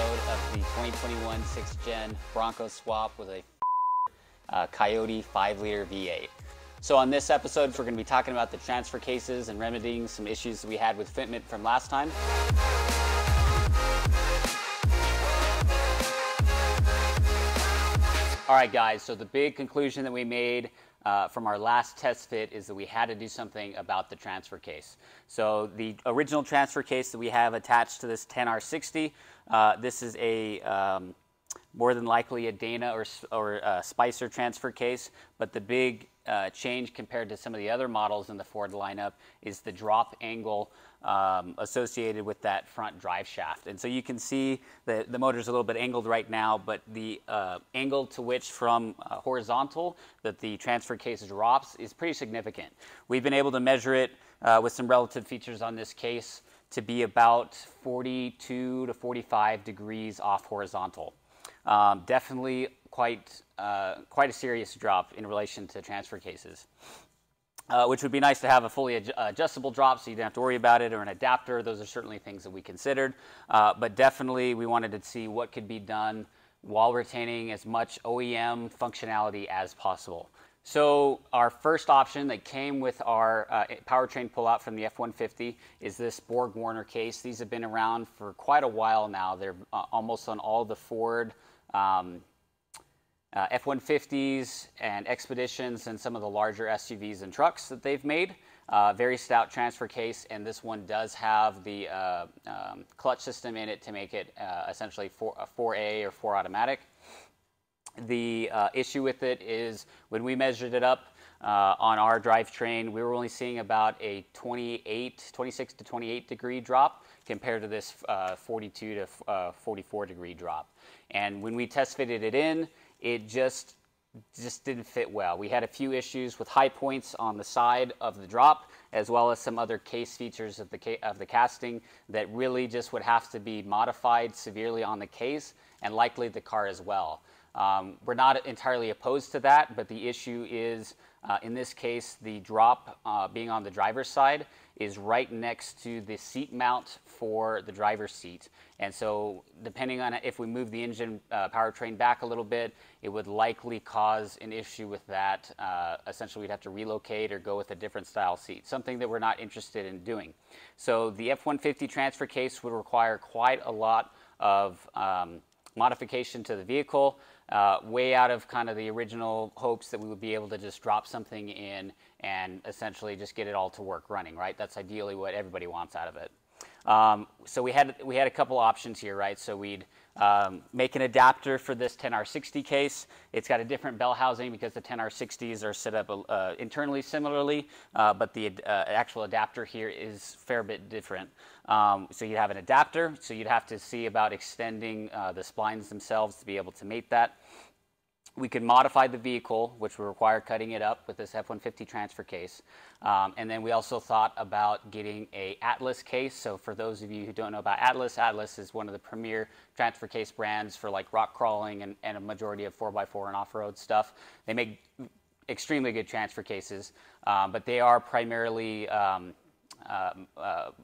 episode of the 2021 6th Gen Bronco swap with a Coyote 5-liter V8. So on this episode, we're going to be talking about the transfer cases and remedying some issues that we had with fitment from last time. All right, guys, so the big conclusion that we made from our last test fit is that we had to do something about the transfer case. So the original transfer case that we have attached to this 10R60, this is a more than likely a Dana or a Spicer transfer case, but the big change compared to some of the other models in the Ford lineup is the drop angle associated with that front drive shaft. And so you can see that the motor's a little bit angled right now, but the angle to which from horizontal that the transfer case drops is pretty significant. We've been able to measure it with some relative features on this case to be about 42 to 45 degrees off horizontal. Definitely quite a serious drop in relation to transfer cases, which would be nice to have a fully adjustable drop so you don't have to worry about it, or an adapter. Those are certainly things that we considered, but definitely we wanted to see what could be done while retaining as much OEM functionality as possible. So our first option that came with our powertrain pullout from the F-150 is this Borg-Warner case. These have been around for quite a while now. They're almost on all the Ford F-150s and Expeditions and some of the larger SUVs and trucks that they've made. Very stout transfer case, and this one does have the clutch system in it to make it essentially a 4A or 4 automatic. The issue with it is when we measured it up on our drivetrain, we were only seeing about a 26 to 28 degree drop compared to this 42 to 44 degree drop. And when we test fitted it in, it just didn't fit well. We had a few issues with high points on the side of the drop, as well as some other case features of the casting that really just would have to be modified severely on the case and likely the car as well. We're not entirely opposed to that, but the issue is, in this case, the drop being on the driver's side is right next to the seat mount for the driver's seat. And so depending on if we move the engine powertrain back a little bit, it would likely cause an issue with that. Essentially, we'd have to relocate or go with a different style seat, something that we're not interested in doing. So the F-150 transfer case would require quite a lot of modification to the vehicle, way out of kind of the original hopes that we would be able to just drop something in and essentially just get it all to work running, right? That's ideally what everybody wants out of it. So we had a couple options here, right? So we'd make an adapter for this 10R60 case. It's got a different bell housing because the 10R60s are set up internally similarly, but the actual adapter here is a fair bit different. So you'd have an adapter, so you'd have to see about extending the splines themselves to be able to mate that. We could modify the vehicle, which would require cutting it up with this F-150 transfer case. And then we also thought about getting a Atlas case. So for those of you who don't know about Atlas, Atlas is one of the premier transfer case brands for like rock crawling and a majority of 4x4 and off-road stuff. They make extremely good transfer cases, but they are primarily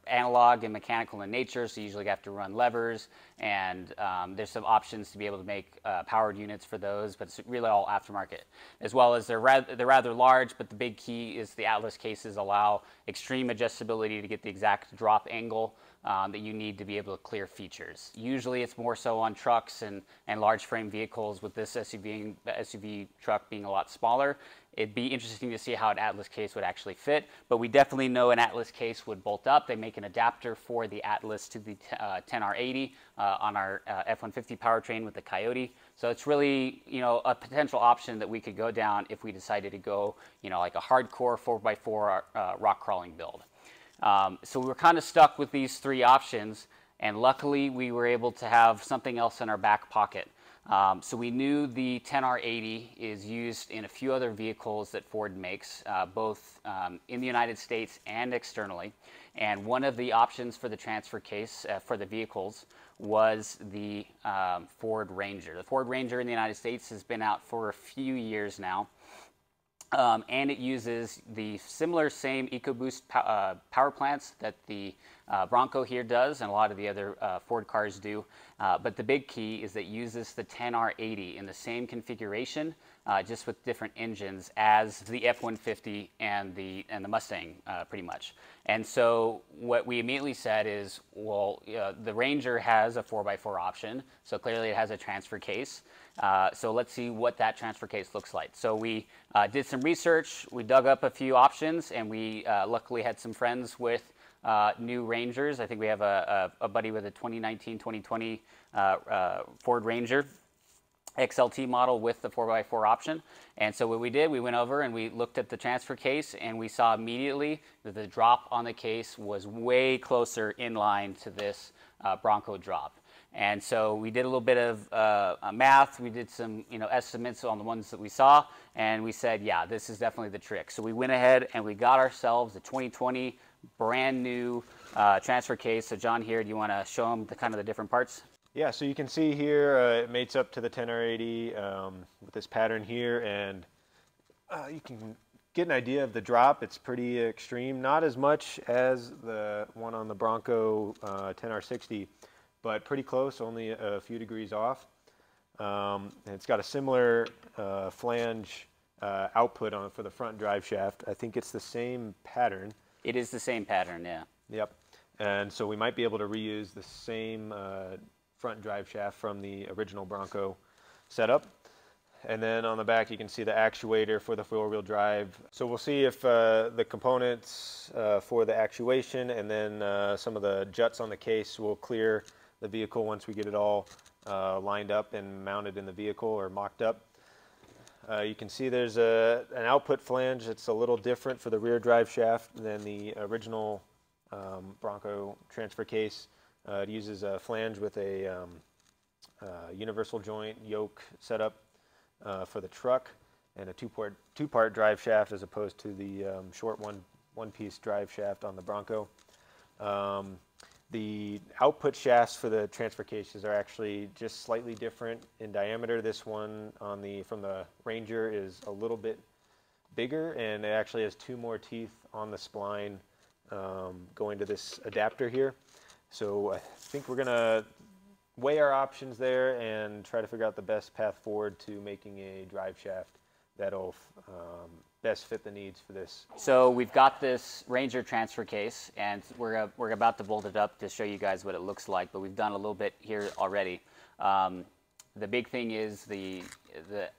analog and mechanical in nature, so you usually have to run levers, and there's some options to be able to make powered units for those, but it's really all aftermarket. As well as they're rather large, but the big key is the Atlas cases allow extreme adjustability to get the exact drop angle that you need to be able to clear features. Usually it's more so on trucks and large frame vehicles, with this SUV truck being a lot smaller. It'd be interesting to see how an Atlas case would actually fit, but we definitely know an Atlas case would bolt up. They make an adapter for the Atlas to the 10R80 on our F-150 powertrain with the Coyote. So it's really, a potential option that we could go down if we decided to go, like a hardcore 4x4 rock crawling build. So we were kind of stuck with these three options, and luckily we were able to have something else in our back pocket. So we knew the 10R80 is used in a few other vehicles that Ford makes, both in the United States and externally. And one of the options for the transfer case for the vehicles was the Ford Ranger. The Ford Ranger in the United States has been out for a few years now. And it uses the same EcoBoost power plants that the Bronco here does, and a lot of the other Ford cars do. But the big key is that it uses the 10R80 in the same configuration, just with different engines as the F-150 and the Mustang, pretty much. And so what we immediately said is, well, the Ranger has a 4x4 option, so clearly it has a transfer case. So let's see what that transfer case looks like. So we did some research, we dug up a few options, and we luckily had some friends with new Rangers. I think we have a buddy with a 2019-2020 Ford Ranger XLT model with the 4x4 option. And so what we did, we went over and we looked at the transfer case, and we saw immediately that the drop on the case was way closer in line to this Bronco drop. And so we did a little bit of math, we did some estimates on the ones that we saw, and we said, yeah, this is definitely the trick. So we went ahead and we got ourselves a 2020 brand new transfer case. So John, here, do you want to show them the kind of the different parts? Yeah, so you can see here it mates up to the 10R80 with this pattern here, and you can get an idea of the drop. It's pretty extreme, not as much as the one on the Bronco 10R60, but pretty close, only a few degrees off. And it's got a similar flange output on for the front drive shaft. I think it's the same pattern. It is the same pattern, yeah. Yep. And so we might be able to reuse the same front drive shaft from the original Bronco setup. And then on the back you can see the actuator for the four-wheel drive. So we'll see if the components for the actuation and then some of the juts on the case will clear the vehicle once we get it all lined up and mounted in the vehicle or mocked up. You can see there's an output flange that's a little different for the rear drive shaft than the original Bronco transfer case. It uses a flange with a universal joint yoke setup for the truck, and a two-part drive shaft as opposed to the short one-piece drive shaft on the Bronco. The output shafts for the transfer cases are actually just slightly different in diameter. This one from the Ranger is a little bit bigger, and it actually has two more teeth on the spline going to this adapter here. So I think we're going to weigh our options there and try to figure out the best path forward to making a drive shaft that'll best fit the needs for this. So we've got this Ranger transfer case, and we're about to bolt it up to show you guys what it looks like, but we've done a little bit here already. The big thing is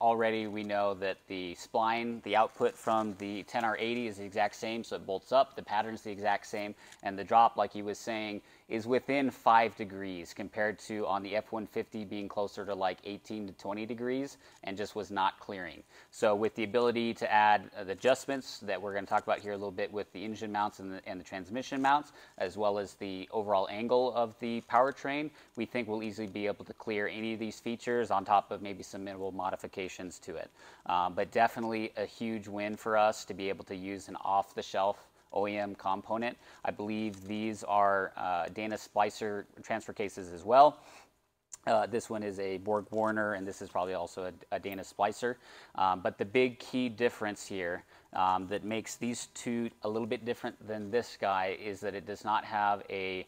already we know that the spline, the output from the 10R80 is the exact same, so it bolts up, the pattern's the exact same, and the drop, like he was saying, is within 5 degrees compared to on the F-150 being closer to like 18 to 20 degrees and just was not clearing. So with the ability to add the adjustments that we're going to talk about here a little bit with the engine mounts and the transmission mounts, as well as the overall angle of the powertrain, we think we'll easily be able to clear any of these features on top of maybe some minimal modifications to it. But definitely a huge win for us to be able to use an off-the-shelf OEM component. I believe these are Dana Splicer transfer cases as well. This one is a Borg Warner, and this is probably also a Dana Splicer. But the big key difference here that makes these two a little bit different than this guy is that it does not have a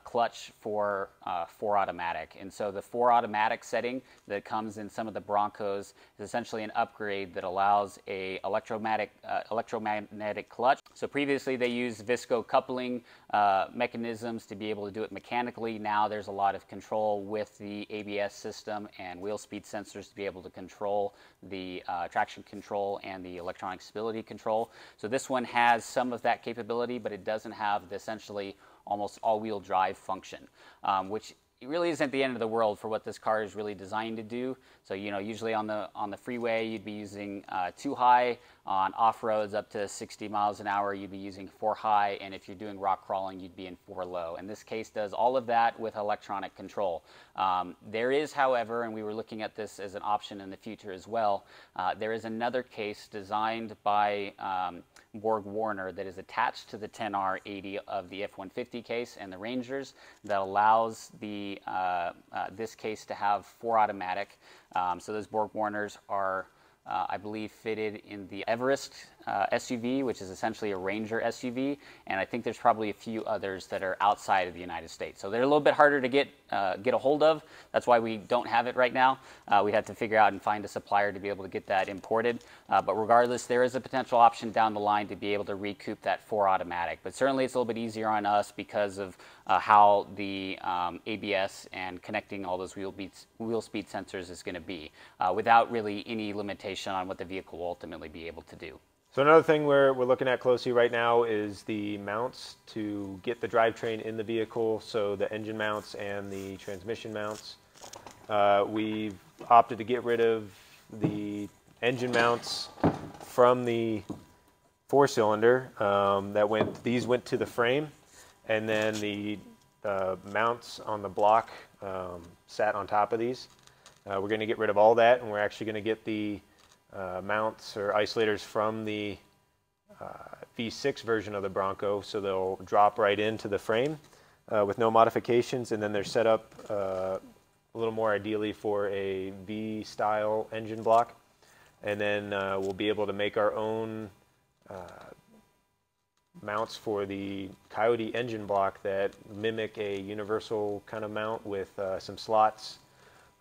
clutch for 4-automatic. And so the 4-automatic setting that comes in some of the Broncos is essentially an upgrade that allows a electromagnetic clutch. So previously they used visco coupling mechanisms to be able to do it mechanically. Now there's a lot of control with the ABS system and wheel speed sensors to be able to control the traction control and the electronic stability control. So this one has some of that capability, but it doesn't have the essentially almost all-wheel drive function, which it really isn't the end of the world for what this car is really designed to do. So usually on the freeway you'd be using 2 high, on off-roads up to 60 miles an hour you'd be using 4 high, and if you're doing rock crawling you'd be in 4 low. And this case does all of that with electronic control. There is, however, and we were looking at this as an option in the future as well, there is another case designed by Borg Warner that is attached to the 10R80 of the F-150 case and the Rangers that allows this case to have 4-automatic. So those Borg Warners are I believe fitted in the Everest SUV, which is essentially a Ranger SUV, and I think there's probably a few others that are outside of the United States. So they're a little bit harder to get a hold of. That's why we don't have it right now. We had to figure out and find a supplier to be able to get that imported. But regardless, there is a potential option down the line to be able to recoup that 4 automatic. But certainly it's a little bit easier on us because of how the ABS and connecting all those wheel speed sensors is going to be, without really any limitation on what the vehicle will ultimately be able to do. So another thing we're looking at closely right now is the mounts to get the drivetrain in the vehicle, so the engine mounts and the transmission mounts. We've opted to get rid of the engine mounts from the 4-cylinder. These went to the frame, and then the mounts on the block sat on top of these. We're going to get rid of all that, and we're actually going to get the mounts or isolators from the V6 version of the Bronco, so they'll drop right into the frame with no modifications, and then they're set up a little more ideally for a V-style engine block. And then we'll be able to make our own mounts for the Coyote engine block that mimic a universal kind of mount with some slots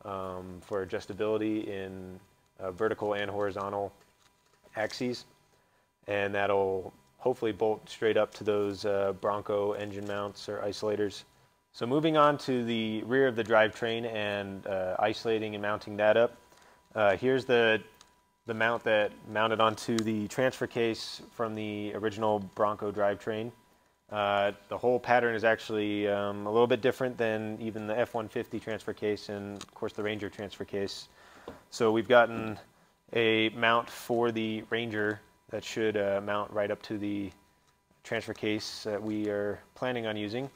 for adjustability in vertical and horizontal axes, and that'll hopefully bolt straight up to those Bronco engine mounts or isolators. So moving on to the rear of the drivetrain and isolating and mounting that up. Here's the mount that mounted onto the transfer case from the original Bronco drivetrain. The whole pattern is actually a little bit different than even the F-150 transfer case and of course the Ranger transfer case. So we've gotten a mount for the Ranger that should mount right up to the transfer case that we are planning on using.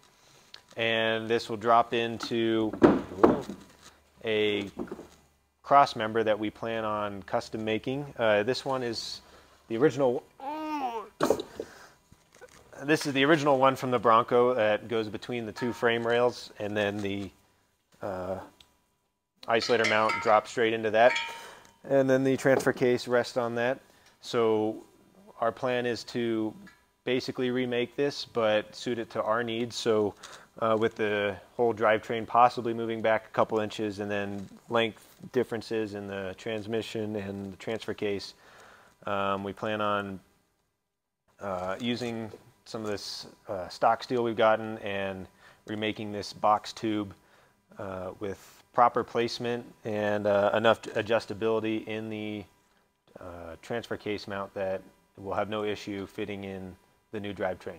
And this will drop into a cross member that we plan on custom making. This one is the original. This is the original one from the Bronco that goes between the 2 frame rails, and then the isolator mount drops straight into that, and then the transfer case rests on that. So our plan is to basically remake this but suit it to our needs. So with the whole drivetrain possibly moving back a couple inches, and then length differences in the transmission and the transfer case, we plan on using some of this stock steel we've gotten and remaking this box tube with proper placement and enough adjustability in the transfer case mount that will have no issue fitting in the new drivetrain.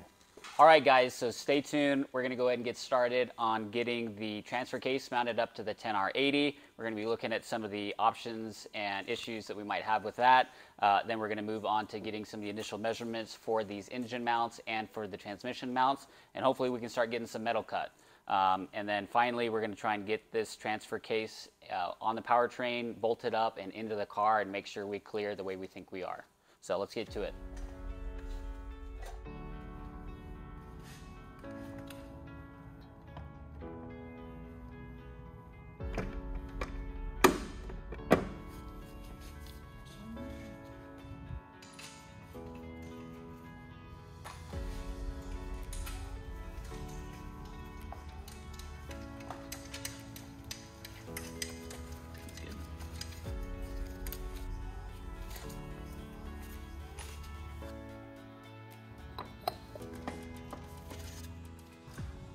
All right, guys, so stay tuned. We're going to go ahead and get started on getting the transfer case mounted up to the 10R80. We're going to be looking at some of the options and issues that we might have with that. Then we're going to move on to getting some of the initial measurements for these engine mounts and for the transmission mounts, and hopefully we can start getting some metal cut. And then finally, we're going to try and get this transfer case on the powertrain, bolted up and into the car, and make sure we clear the way we think we are. So let's get to it.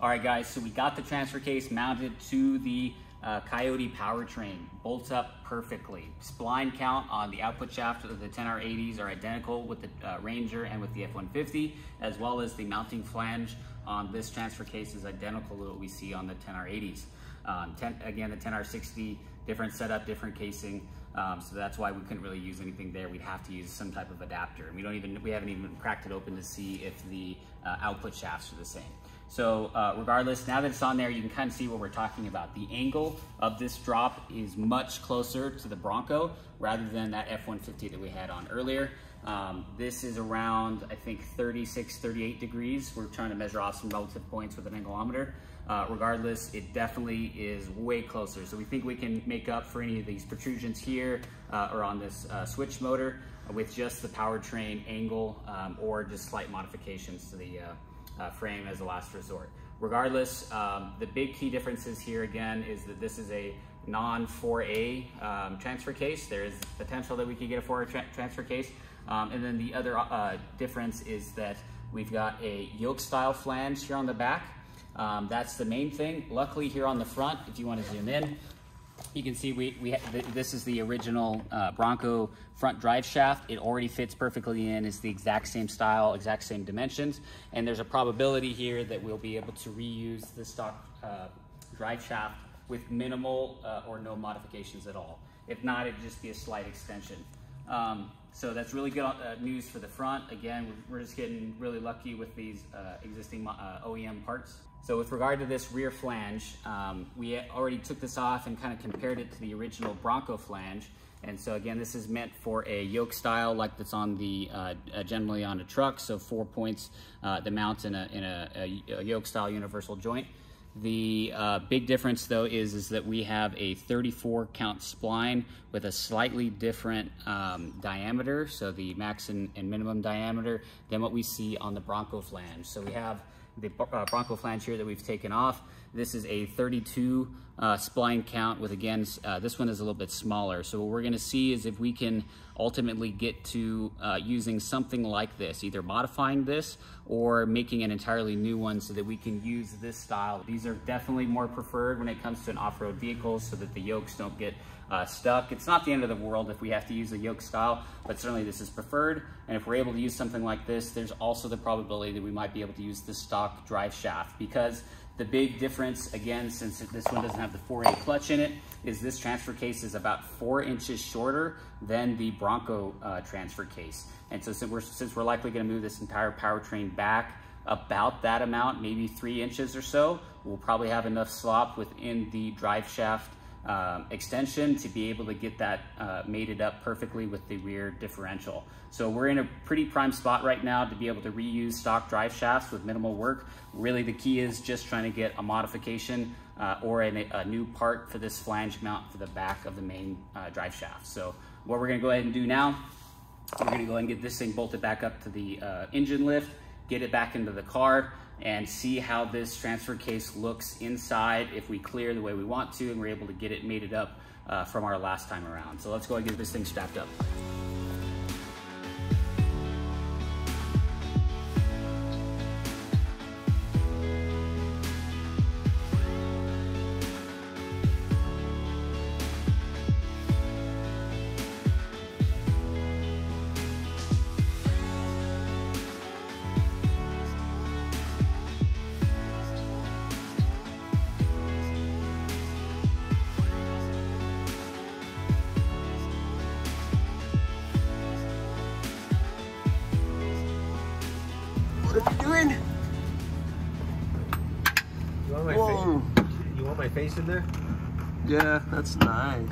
All right, guys, so we got the transfer case mounted to the Coyote powertrain. Bolts up perfectly. Spline count on the output shaft of the 10R80s are identical with the Ranger and with the F-150, as well as the mounting flange on this transfer case is identical to what we see on the 10R80s. Again, the 10R60, different setup, different casing. So that's why we couldn't really use anything there. We'd have to use some type of adapter. And we haven't even cracked it open to see if the output shafts are the same. So regardless, now that it's on there, you can kind of see what we're talking about. The angle of this drop is much closer to the Bronco rather than that F-150 that we had on earlier. This is around, I think, 36, 38 degrees. We're trying to measure off some relative points with an angelometer. Regardless, it definitely is way closer. So we think we can make up for any of these protrusions here or on this switch motor. with just the powertrain angle or just slight modifications to the frame as a last resort. Regardless, the big key differences here again is that this is a non-4A transfer case. There is potential that we could get a 4A transfer case. And then the other difference is that we've got a yoke style flange here on the back. That's the main thing. Luckily here on the front, if you want to zoom in, you can see this is the original Bronco front drive shaft. It already fits perfectly in. It's the exact same style, exact same dimensions. And there's a probability here that we'll be able to reuse the stock drive shaft with minimal or no modifications at all. If not, it'd just be a slight extension. So that's really good news for the front. Again, we're just getting really lucky with these existing OEM parts. So with regard to this rear flange, we already took this off and kind of compared it to the original Bronco flange. And so again, this is meant for a yoke style like that's on the generally on a truck. So 4 points that mounts in a yoke style universal joint. The big difference though is that we have a 34 count spline with a slightly different diameter, so the max and minimum diameter, than what we see on the Bronco flange. So we have the Bronco flange here that we've taken off. This is a 32 spline count with, again, this one is a little bit smaller. So what we're gonna see is if we can ultimately get to using something like this, either modifying this or making an entirely new one so that we can use this style. These are definitely more preferred when it comes to an off-road vehicle so that the yokes don't get stuck. It's not the end of the world if we have to use a yoke style, but certainly this is preferred. And if we're able to use something like this, there's also the probability that we might be able to use the stock drive shaft, because the big difference, again, since this one doesn't have the 4A clutch in it, is this transfer case is about 4 inches shorter than the Bronco transfer case. And so since we're likely gonna move this entire powertrain back about that amount, maybe 3 inches or so, we'll probably have enough slop within the drive shaft extension to be able to get that mated up perfectly with the rear differential. So we're in a pretty prime spot right now to be able to reuse stock drive shafts with minimal work. Really the key is just trying to get a modification or a new part for this flange mount for the back of the main drive shaft. So what we're gonna go ahead and do now, we're gonna go ahead and get this thing bolted back up to the engine lift, get it back into the car, and see how this transfer case looks inside if we clear the way we want to and we're able to get it mated up from our last time around. So let's go and get this thing strapped up. What are you doing? You want my face in there? Yeah, that's nice.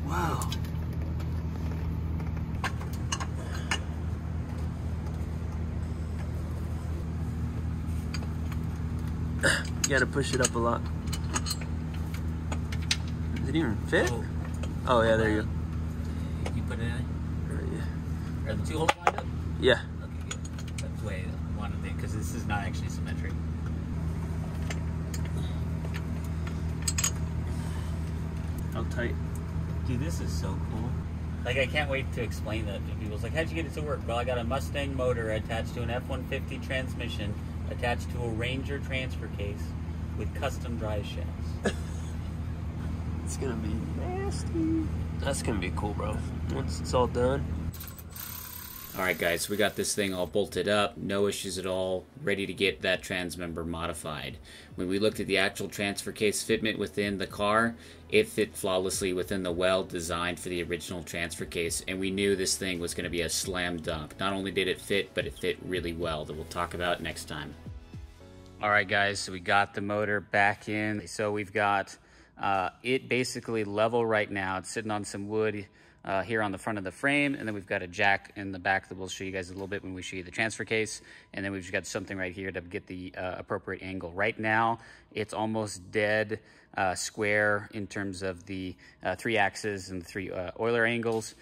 Wow. You gotta push it up a lot. Does it even fit? Oh yeah, there you go. You put it in? Yeah. Are the two holes lined up? Yeah. Okay, good. That's the way I wanted it, because this is not actually symmetric. How tight? Dude, this is so cool. Like, I can't wait to explain that to people. It's like, how'd you get it to work? Well, I got a Mustang motor attached to an F-150 transmission attached to a Ranger transfer case with custom drive shafts. It's gonna be nasty. That's gonna be cool, bro. Once it's all done. Alright guys, we got this thing all bolted up, no issues at all, ready to get that transmember modified. When we looked at the actual transfer case fitment within the car, it fit flawlessly within the well designed for the original transfer case, and we knew this thing was going to be a slam dunk. Not only did it fit, but it fit really well, that we'll talk about next time. Alright guys, so we got the motor back in. So we've got it basically level right now. It's sitting on some wood here on the front of the frame, and then we've got a jack in the back that we'll show you guys a little bit when we show you the transfer case, and then we've just got something right here to get the appropriate angle. Right now, it's almost dead square in terms of the 3 axes and the 3 Euler angles.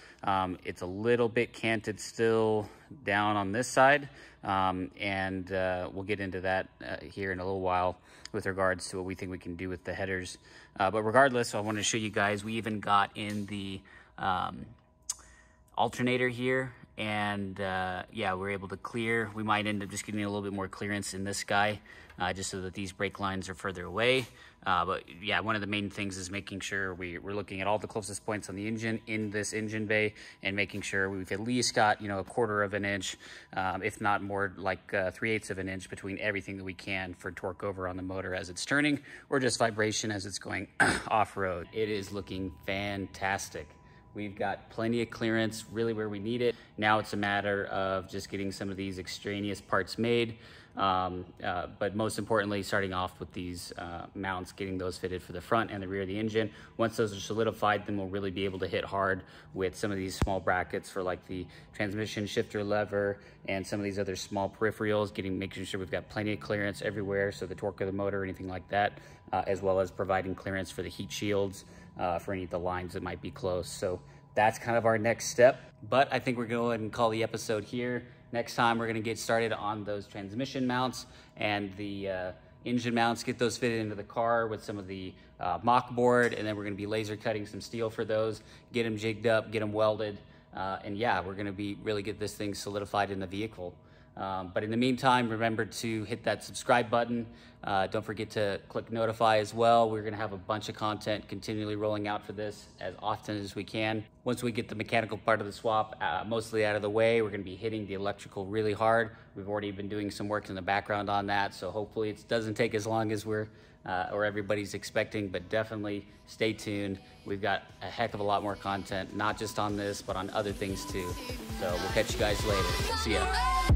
It's a little bit canted still down on this side, and we'll get into that here in a little while with regards to what we think we can do with the headers. But regardless, I want to show you guys, we even got in the alternator here, and yeah, we're able to clear. We might end up just getting a little bit more clearance in this guy, just so that these brake lines are further away. But yeah, one of the main things is making sure we're looking at all the closest points on the engine in this engine bay, and making sure we've at least got, you know, 1/4 of an inch, if not more, like 3/8 of an inch between everything that we can for torque over on the motor as it's turning, or just vibration as it's going off-road. It is looking fantastic. We've got plenty of clearance really where we need it. Now it's a matter of just getting some of these extraneous parts made. But most importantly, starting off with these mounts, getting those fitted for the front and the rear of the engine. Once those are solidified, then we'll really be able to hit hard with some of these small brackets for like the transmission shifter lever and some of these other small peripherals, making sure we've got plenty of clearance everywhere, so the torque of the motor or anything like that, as well as providing clearance for the heat shields, for any of the lines that might be close. So that's kind of our next step. But I think we're going to go ahead and call the episode here. Next time, we're going to get started on those transmission mounts and the engine mounts, get those fitted into the car with some of the mock board, and then we're going to be laser cutting some steel for those, get them jigged up, get them welded, and yeah, we're going to be really get this thing solidified in the vehicle. But in the meantime, remember to hit that subscribe button. Don't forget to click notify as well. We're gonna have a bunch of content continually rolling out for this as often as we can. Once we get the mechanical part of the swap mostly out of the way, we're gonna be hitting the electrical really hard. We've already been doing some work in the background on that, so hopefully it doesn't take as long as we're or everybody's expecting, but definitely stay tuned. We've got a heck of a lot more content, not just on this, but on other things too. So we'll catch you guys later. See ya.